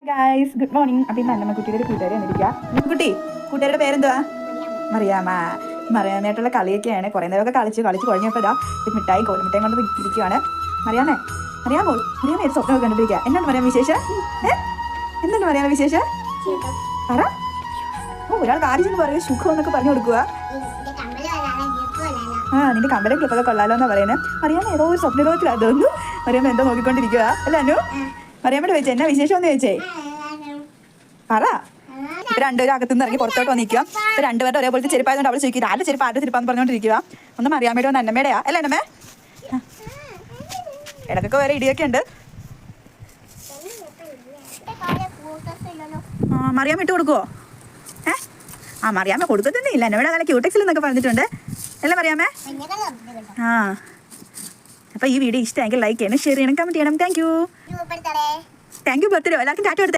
Guys good morning. അപ്പം ഇന്ന് അന്നമ്മ കുട്ടിയുടെ കൂട്ടുകാരി വന്നിരിക്കുക. കൂട്ടുകാരുടെ പേരെന്തുവാ? മറിയാമായിട്ടുള്ള കളിയൊക്കെയാണ്. കുറേ നേരമൊക്കെ കളിച്ച് കുഴഞ്ഞപ്പോൾ ഇതാ മിഠായും കോലുമിഠായും കൊണ്ട് ഇരിക്കുകയാണ്. മറിയാമേ ഒരു സ്വപ്നമൊക്കെ കണ്ടിരിക്കുക. എന്താണ് പറയാൻ വിശേഷം? എന്താണ് പറയാൻ വിശേഷം? പറ. ഒരാൾ കാര്യം പറയും സുഖം എന്നൊക്കെ പറഞ്ഞു കൊടുക്കുക. നിന്റെ കമ്പലം ക്ലിപ്പൊക്കെ കൊള്ളാലോ എന്നാ പറയുന്നത്. മറിയാമ ഏതോ ഒരു സ്വപ്നലോകത്തിൽ അതൊന്നും മറിയാമ്മ എന്തോ നോക്കിക്കൊണ്ടിരിക്കുക അല്ല അനു? മറിയാമ്മയുടെ ചോദിച്ചേ എന്നാ വിശേഷം എന്ന് ചോദിച്ചേ പറ. ഇപ്പൊ രണ്ടുപേരും അകത്തുനിന്ന് ഇറങ്ങി പുറത്തോട്ട് വന്നിരിക്കുക. ഇപ്പൊ രണ്ടുപേരുടെ ഒരേപോലത്തെ ചെരുപ്പായതുകൊണ്ട് അവൾ ചോദിക്കുക ആരുടെ ചെരുപ്പാന്ന് പറഞ്ഞുകൊണ്ടിരിക്കുക. ഒന്ന് മറിയാമ്മയുടെ ഒന്ന് അന്നമ്മയുടെയാ അല്ല അന്നമ്മേ? ഇടക്കൊക്കെ വേറെ ഇടിയൊക്കെ ഉണ്ട്. മറിയാമ്മ ഇട്ട് കൊടുക്കുവോ? മറിയാമ്മ കൊടുക്കത്തൊന്നും ഇല്ല. എന്നോട് അങ്ങനെ ക്യൂടെക്സിൽ എന്നൊക്കെ പറഞ്ഞിട്ടുണ്ട് അല്ലേ മറിയാമ്മേ? അപ്പോൾ ഈ വീഡിയോ ഇഷ്ടമെങ്കിൽ ലൈക്ക് ചെയ്യണം, ഷെയർ ചെയ്യണം, കമൻറ്റ് ചെയ്യണം. താങ്ക് യു ബർത്ത്ഡേ എല്ലാവർക്കും ടാറ്റ കൊടുത്തേ.